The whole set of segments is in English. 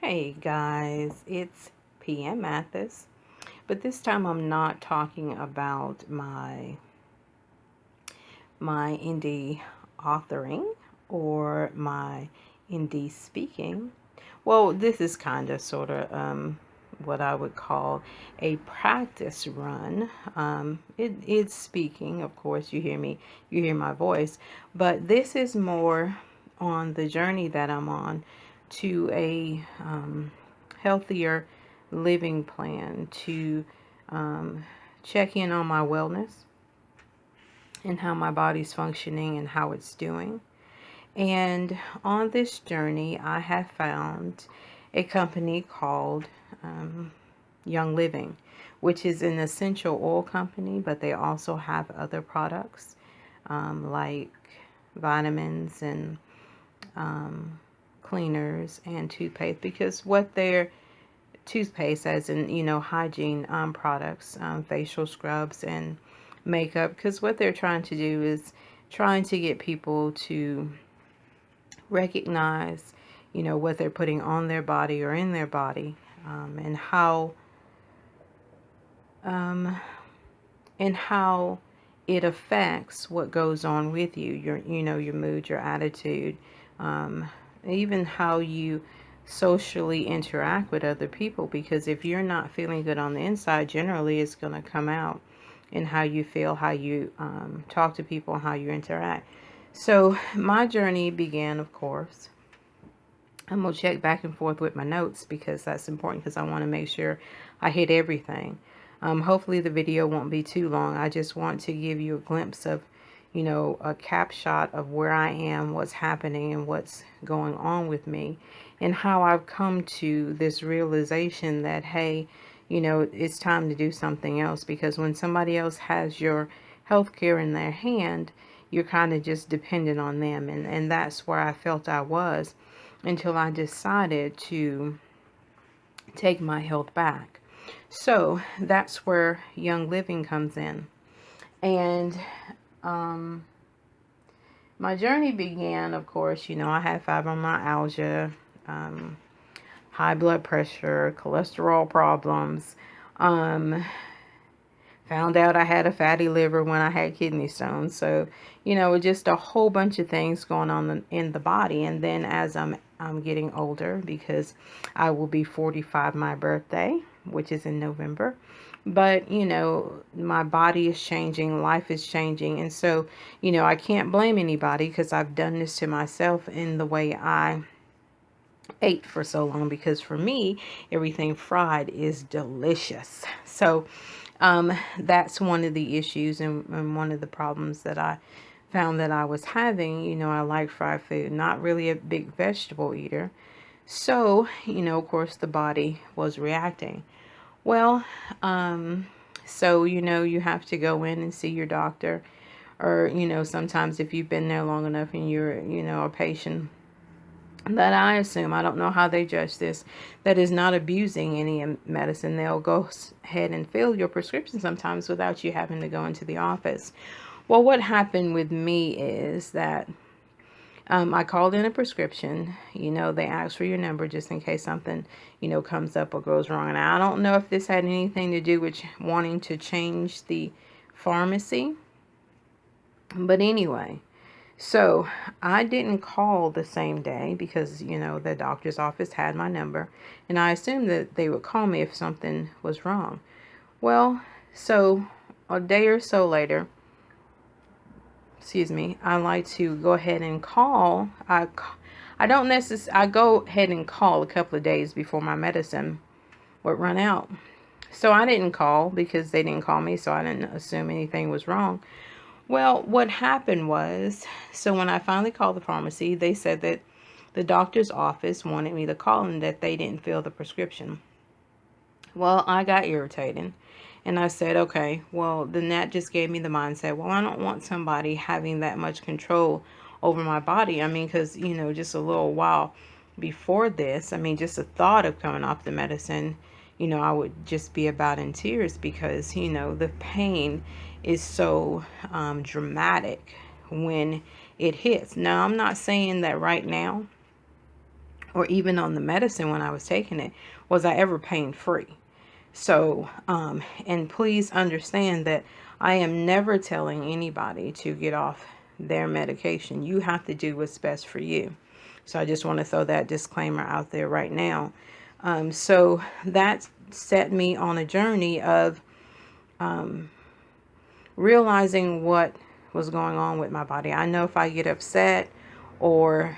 Hey guys, it's PM Mathis, but this time I'm not talking about my indie authoring or my indie speaking. Well, this is kind of sort of what I would call a practice run. It's speaking, of course. You hear my voice, but this is more on the journey that I'm on to a healthier living plan to um, check in on my wellness and how my body's functioning and how it's doing. And on this journey, I have found a company called Young Living, which is an essential oil company, but they also have other products like vitamins and cleaners and toothpaste, because what their toothpaste, as in, hygiene products, facial scrubs and makeup, because what they're trying to do is trying to get people to recognize, what they're putting on their body or in their body, and um, how it affects what goes on with you, your mood, your attitude, um, even how you socially interact with other people. Because if you're not feeling good on the inside, generally it's going to come out in how you feel, how you talk to people, how you interact. So my journey began, of course. I'm going to check back and forth with my notes because that's important, because I want to make sure I hit everything. Hopefully the video won't be too long. I just want to give you a glimpse of, a cap shot of where I am, what's happening, and what's going on with me, and how I've come to this realization that, hey, it's time to do something else. Because when somebody else has your health care in their hand, you're kind of just dependent on them. And that's where I felt I was, until I decided to take my health back. So that's where Young Living comes in. And um, my journey began, of course, I had fibromyalgia, um, high blood pressure, cholesterol problems. Found out I had a fatty liver when I had kidney stones. So, just a whole bunch of things going on in the body. And then as I'm getting older, because I will be 45 my birthday, which is in November. But, my body is changing, life is changing. And so, I can't blame anybody, because I've done this to myself in the way I ate for so long. Because for me, everything fried is delicious. So that's one of the issues, and one of the problems that I found that I was having. I like fried food, not really a big vegetable eater. So, of course, the body was reacting. Well, so, you have to go in and see your doctor. Or, sometimes if you've been there long enough and you're, a patient that I assume, I don't know how they judge this, that is not abusing any medicine, they'll go ahead and fill your prescription sometimes without you having to go into the office. Well, what happened with me is that I called in a prescription. They asked for your number just in case something, comes up or goes wrong. And I don't know if this had anything to do with wanting to change the pharmacy. But anyway, so I didn't call the same day because, the doctor's office had my number, and I assumed that they would call me if something was wrong. Well, so a day or so later, I like to go ahead and call. I don't necessarily, I go ahead and call a couple of days before my medicine would run out. So I didn't call because they didn't call me, so I didn't assume anything was wrong. Well, what happened was, so when I finally called the pharmacy, they said that the doctor's office wanted me to call and that they didn't fill the prescription. Well, I got irritated, and I said, okay, well, then that just gave me the mindset, well, I don't want somebody having that much control over my body. I mean, because, just a little while before this, I mean, just the thought of coming off the medicine, I would just be about in tears, because, the pain is so dramatic when it hits. Now, I'm not saying that right now or even on the medicine when I was taking it, was I ever pain free. So, and please understand that I am never telling anybody to get off their medication. You have to do what's best for you. So I just want to throw that disclaimer out there right now. So that set me on a journey of realizing what was going on with my body. I know if I get upset or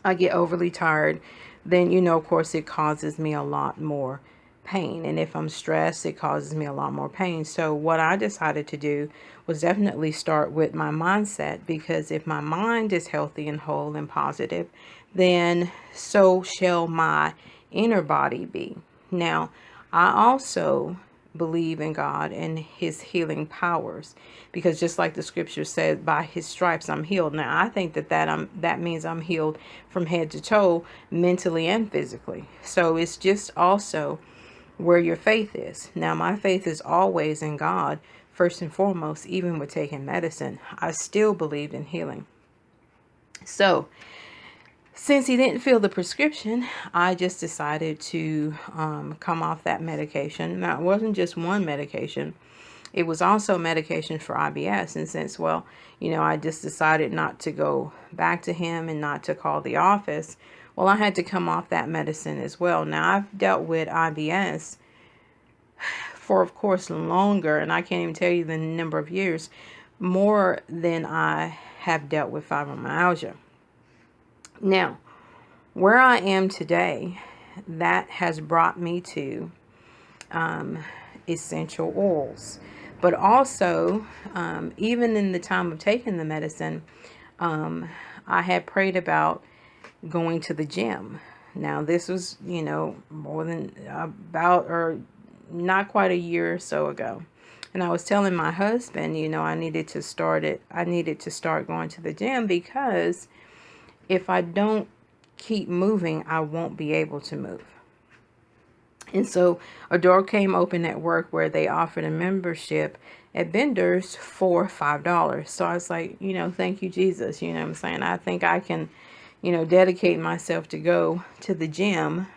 I get overly tired, then, of course, it causes me a lot more pain. And if I'm stressed, it causes me a lot more pain. So what I decided to do was definitely start with my mindset, because if my mind is healthy and whole and positive, then so shall my inner body be. Now, I also believe in God and his healing powers, because just like the scripture says, by his stripes I'm healed. Now I think that means I'm healed from head to toe, mentally and physically. So it's just also where your faith is. Now my faith is always in God first and foremost. Even with taking medicine, I still believed in healing. So since he didn't fill the prescription, I just decided to come off that medication. Now, it wasn't just one medication. It was also medication for IBS. And since, I just decided not to go back to him and not to call the office, well, I had to come off that medicine as well. Now, I've dealt with IBS for, of course, longer, and I can't even tell you the number of years, more than I have dealt with fibromyalgia. Now, where I am today, that has brought me to essential oils. But also, even in the time of taking the medicine, I had prayed about going to the gym. Now, this was, more than about, or not quite a year or so ago. And I was telling my husband, I needed to start going to the gym, because if I don't keep moving, I won't be able to move. And so a door came open at work where they offered a membership at Bender's for $5. So I was like, thank you, Jesus. You know what I'm saying? I think I can, dedicate myself to go to the gym,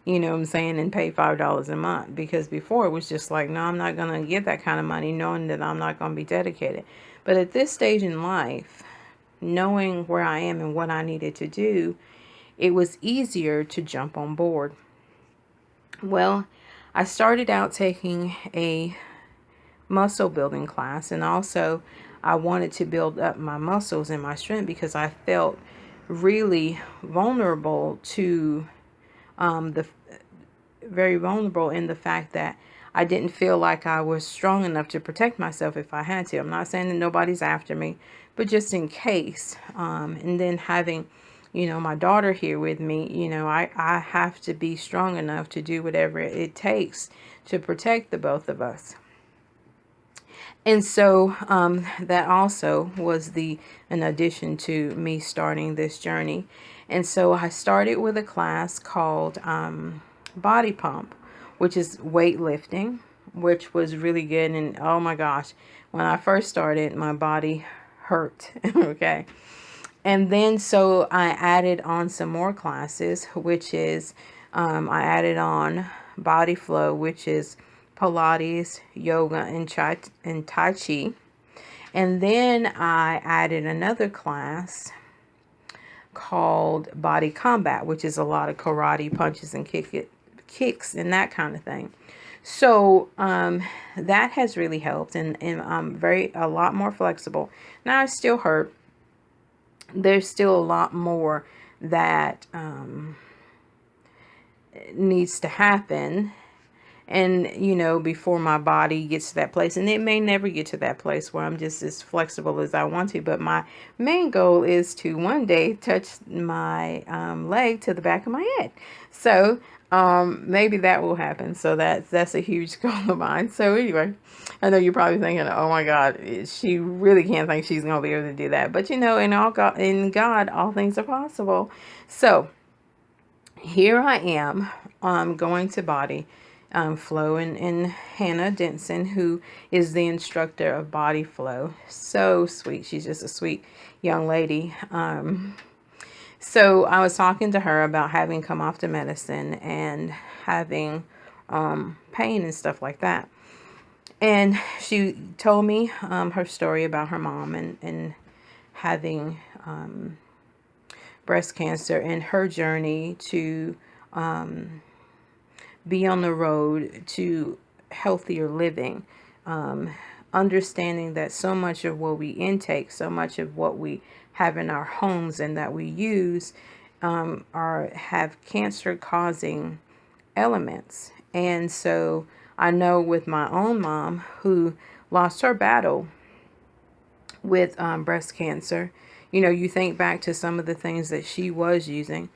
and pay $5 a month. Because before it was just like, no, I'm not going to get that kind of money, knowing that I'm not going to be dedicated. But at this stage in life, knowing where I am and what I needed to do, it was easier to jump on board. Well, I started out taking a muscle building class, and also I wanted to build up my muscles and my strength, because I felt really vulnerable very vulnerable in the fact that I didn't feel like I was strong enough to protect myself if I had to. I'm not saying that nobody's after me, but just in case. And then having, my daughter here with me, I have to be strong enough to do whatever it takes to protect the both of us. And so that also was an addition to me starting this journey. And so I started with a class called Body Pump, which is weightlifting, which was really good. And oh my gosh, when I first started, my body hurt. Okay. And then so I added on some more classes, which is I added on Body Flow, which is Pilates, yoga, and Tai Chi. And then I added another class called Body Combat, which is a lot of karate, punches and kicks and that kind of thing. So that has really helped, and I'm a lot more flexible. Now I still hurt. There's still a lot more that needs to happen. And, before my body gets to that place, and it may never get to that place where I'm just as flexible as I want to. But my main goal is to one day touch my leg to the back of my head. So maybe that will happen. So that's a huge goal of mine. So anyway, I know you're probably thinking, oh my God, she really can't think she's going to be able to do that. But, in God, all things are possible. So here I am going to Body Flow, and Hannah Denson, who is the instructor of Body Flow. So sweet. She's just a sweet young lady. So I was talking to her about having come off the medicine and having pain and stuff like that. And she told me her story about her mom and having breast cancer and her journey to be on the road to healthier living. Understanding that so much of what we intake, so much of what we have in our homes and that we use have cancer causing elements. And so I know with my own mom who lost her battle with breast cancer, you think back to some of the things that she was using,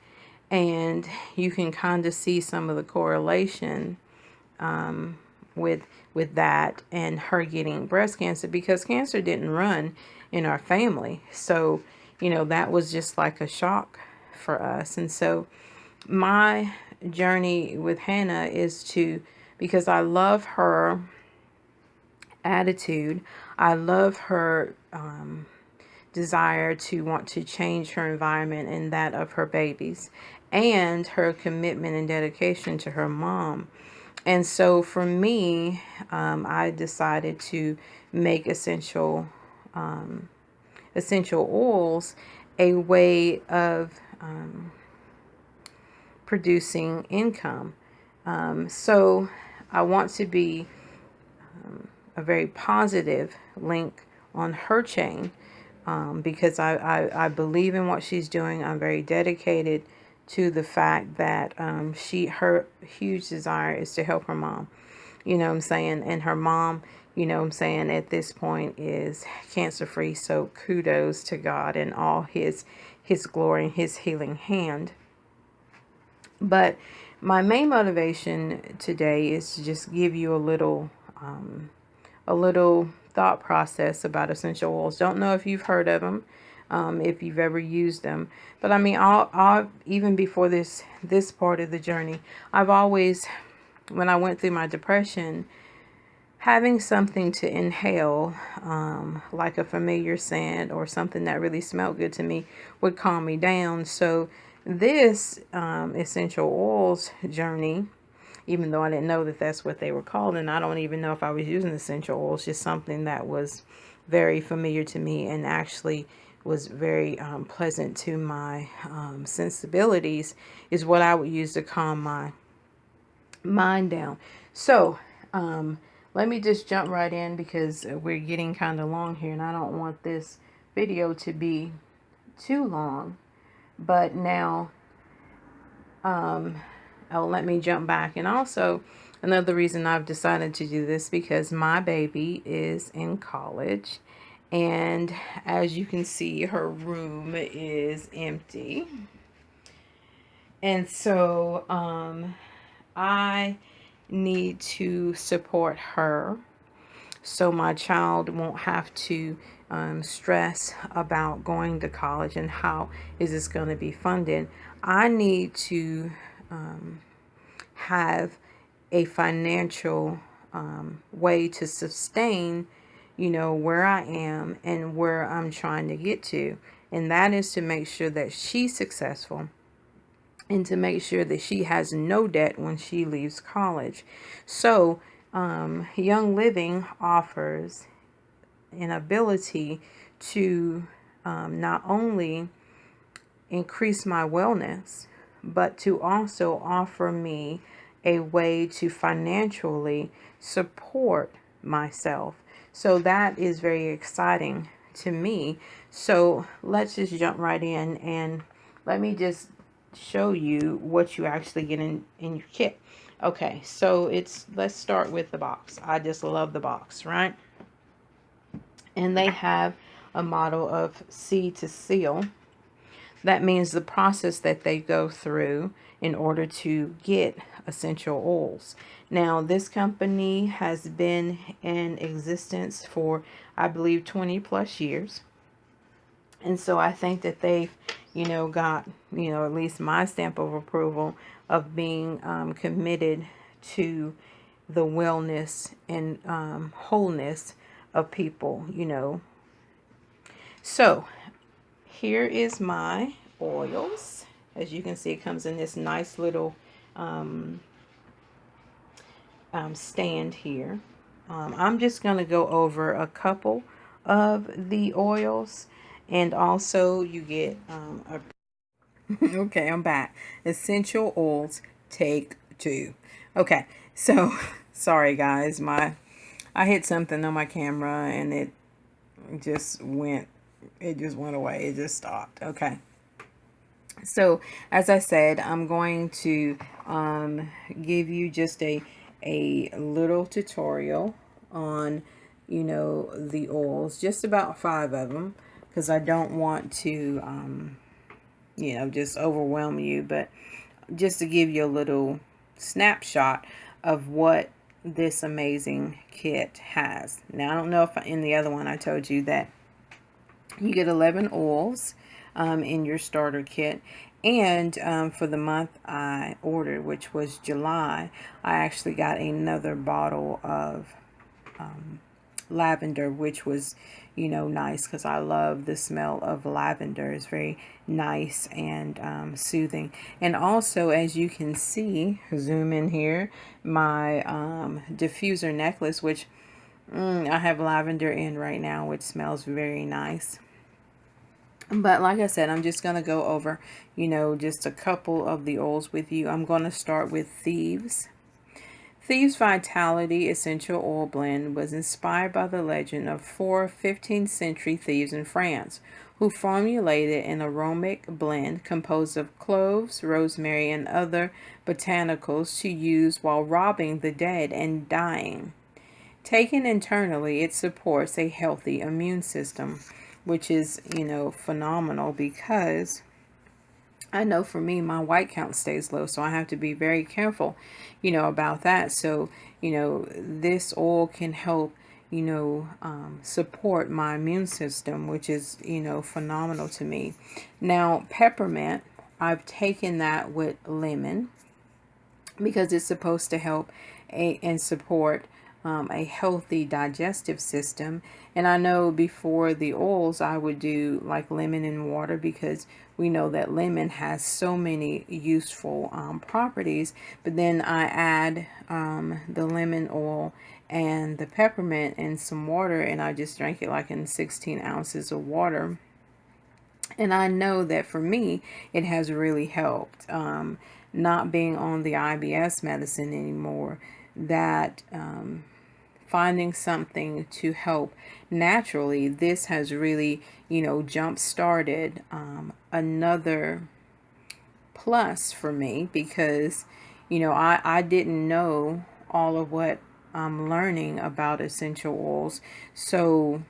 and you can kind of see some of the correlation with that and her getting breast cancer, because cancer didn't run in our family. So, that was just like a shock for us. And so my journey with Hannah is because I love her attitude. I love her desire to want to change her environment and that of her babies, and her commitment and dedication to her mom. And so for me, I decided to make essential oils a way of producing income. So I want to be a very positive link on her chain, because I believe in what she's doing. I'm very dedicated to the fact that her huge desire is to help her mom. You know what I'm saying? And her mom, what I'm saying, at this point is cancer free. So kudos to God and all his glory and his healing hand. But my main motivation today is to just give you a little thought process about essential oils. Don't know if you've heard of them, if you've ever used them. But I mean, I'll even before this part of the journey, I've always, when I went through my depression, having something to inhale, like a familiar scent or something that really smelled good to me, would calm me down. So this essential oils journey, even though I didn't know that that's what they were called, and I don't even know if I was using essential oils, just something that was very familiar to me and actually was very pleasant to my sensibilities, is what I would use to calm my mind down. So let me just jump right in, because we're getting kind of long here and I don't want this video to be too long. But now let me jump back. And also another reason I've decided to do this, because my baby is in college, and as you can see, her room is empty. And so I need to support her so my child won't have to stress about going to college and how is this going to be funded. I need to have a financial way to sustain, where I am and where I'm trying to get to. And that is to make sure that she's successful and to make sure that she has no debt when she leaves college. So Young Living offers an ability to not only increase my wellness, but to also offer me a way to financially support myself. So that is very exciting to me. So let's just jump right in, and let me just show you what you actually get in your kit. Okay, so let's start with the box. I just love the box, right? And they have a motto of seed to seal. That means the process that they go through in order to get essential oils. Now, this company has been in existence for, I believe, 20 plus years. And so I think that they've, got, at least my stamp of approval of being committed to the wellness and wholeness of people, So here is my oils. As you can see, it comes in this nice little stand here. I'm just going to go over a couple of the oils, and also you get a okay, I'm back. Essential oils, take two. Okay, so sorry guys, I hit something on my camera and just went it just went away. It just stopped. Okay. So as I said, I'm going to give you just a little tutorial on, you know, the oils, just about 5 of them, because I don't want to you know, just overwhelm you, but just to give you a little snapshot of what this amazing kit has. Now, I don't know if in the other one I told you that you get 11 oils in your starter kit. And for the month I ordered, which was July, I actually got another bottle of lavender, which was, you know, nice because I love the smell of lavender. It's very nice and soothing. And also, as you can see, zoom in here, my diffuser necklace, which I have lavender in right now, which smells very nice. But like I said, I'm just going to go over, you know, just a couple of the oils with you. I'm going to start with Thieves. Thieves Vitality Essential Oil Blend was inspired by the legend of 4 15th century thieves in France, who formulated an aromatic blend composed of cloves, rosemary, and other botanicals to use while robbing the dead and dying. Taken internally, it supports a healthy immune system, which is, you know, phenomenal, because I know for me, my white count stays low, so I have to be very careful, you know, about that. So, you know, this oil can help, you know, support my immune system, which is, you know, phenomenal to me. Now, peppermint, I've taken that with lemon because it's supposed to help and support a healthy digestive system. And I know before the oils I would do like lemon and water, because we know that lemon has so many useful properties. But then I add the lemon oil and the peppermint and some water, and I just drank it like in 16 ounces of water. And I know that for me, it has really helped. Not being on the IBS medicine anymore, that finding something to help naturally, this has really, you know, jump started another plus for me, because, you know, I didn't know all of what I'm learning about essential oils. So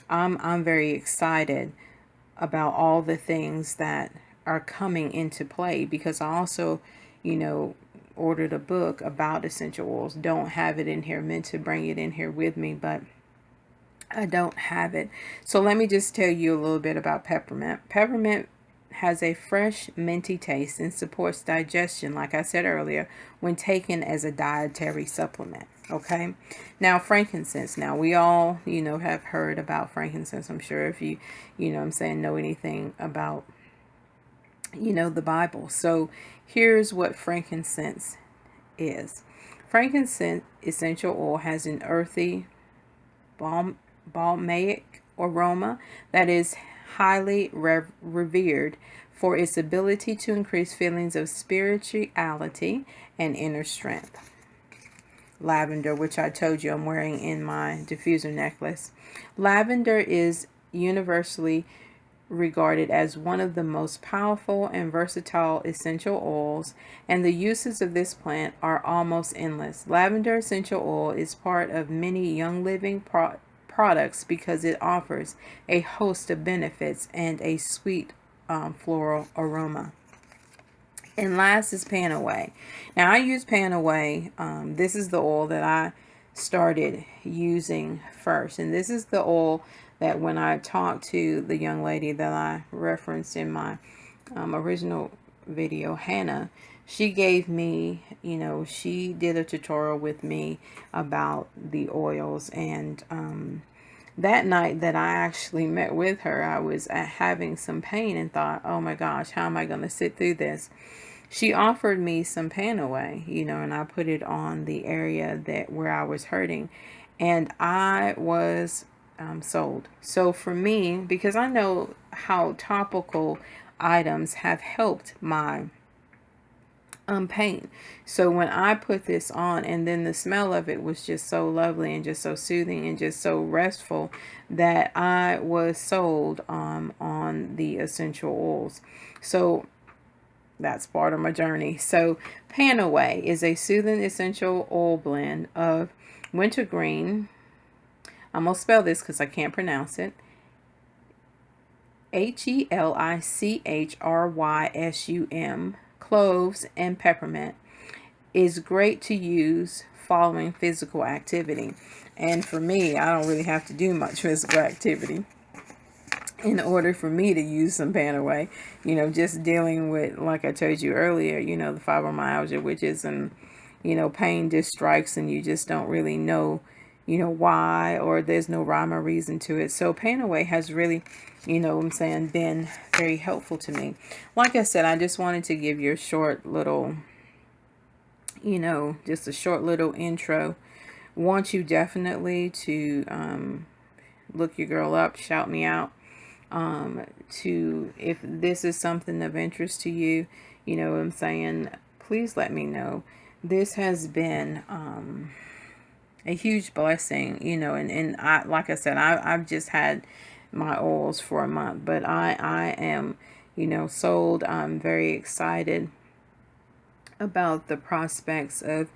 I'm very excited about all the things that are coming into play, because I also, you know, ordered a book about essential oils. Don't have it in here, meant to bring it in here with me, but I don't have it. So let me just tell you a little bit about peppermint. Peppermint has a fresh minty taste and supports digestion, like I said earlier, when taken as a dietary supplement. Okay. Now, frankincense. Now, we all, you know, have heard about frankincense. I'm sure if you know I'm saying, know anything about, you know, the Bible. So here's what frankincense is. Frankincense essential oil has an earthy, balmic aroma that is highly revered for its ability to increase feelings of spirituality and inner strength. Lavender, which I told you I'm wearing in my diffuser necklace. Lavender is universally regarded as one of the most powerful and versatile essential oils, and the uses of this plant are almost endless. Lavender essential oil is part of many Young Living products because it offers a host of benefits and a sweet floral aroma. And last is Panaway. Now, I use Panaway. This is the oil that I started using first. And this is the oil that when I talked to the young lady that I referenced in my original video, Hannah, she gave me, you know, she did a tutorial with me about the oils. And that night that I actually met with her, I was having some pain and thought, oh my gosh, how am I going to sit through this? She offered me some Panaway, and I put it on the area that where I was hurting, and I was sold. So for me, because I know how topical items have helped my pain. So when I put this on, and then the smell of it was just so lovely and just so soothing and just so restful, that I was sold on the essential oils. So that's part of my journey. So Panaway is a soothing essential oil blend of wintergreen. I'm going to spell this because I can't pronounce it. HELICHRYSUM, cloves, and peppermint. Is great to use following physical activity. And for me, I don't really have to do much physical activity in order for me to use some Panaway. Just dealing with, like I told you earlier, the fibromyalgia, which is pain just strikes and you just don't really know, why, or there's no rhyme or reason to it. So Panaway has really, been very helpful to me. Like I said, I just wanted to give you a short little, just a short little intro. Want you definitely to look your girl up, shout me out. If this is something of interest to you, please let me know. This has been a huge blessing, and I, like I said, I've just had my oils for a month, but I am, sold. I'm very excited about the prospects of,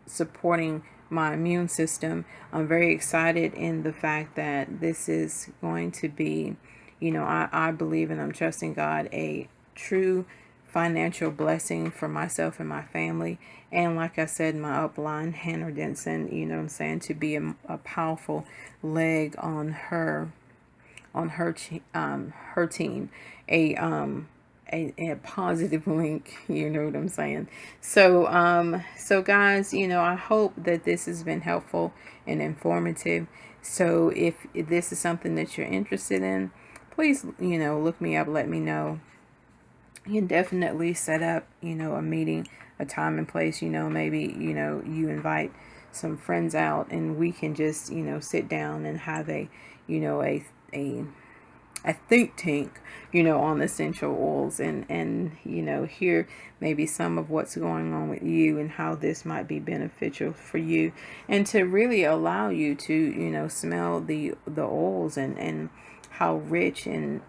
supporting my immune system. I'm very excited in the fact that this is going to be, I believe, and I'm trusting God, a true financial blessing for myself and my family. And like I said, my upline, Hannah Denson, to be a powerful leg on her team, a positive link, what I'm saying. So guys, I hope that this has been helpful and informative. So if this is something that you're interested in, please, look me up, let me know. You can definitely set up, a meeting, a time and place, maybe, you invite some friends out and we can just, sit down and have a think tank, on essential oils and hear maybe some of what's going on with you and how this might be beneficial for you, and to really allow you to, smell the oils and how rich and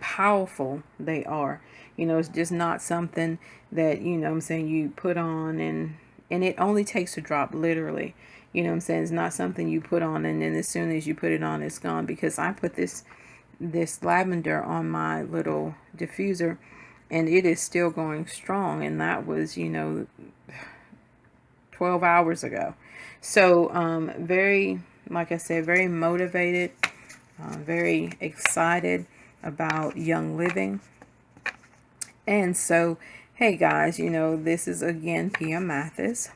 powerful they are. It's just not something that, you put on and it only takes a drop, literally. It's not something you put on and then as soon as you put it on, it's gone. Because I put this lavender on my little diffuser and it is still going strong. And that was, 12 hours ago. So, very, like I said, very motivated, very excited about Young Living. And so, hey guys, this is again PM Mathis,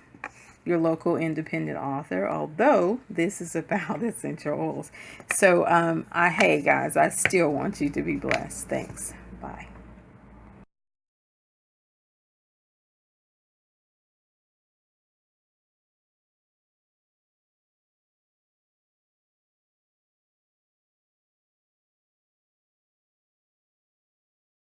your local independent author, although this is about essential oils. So, hey guys, I still want you to be blessed. Thanks. Bye.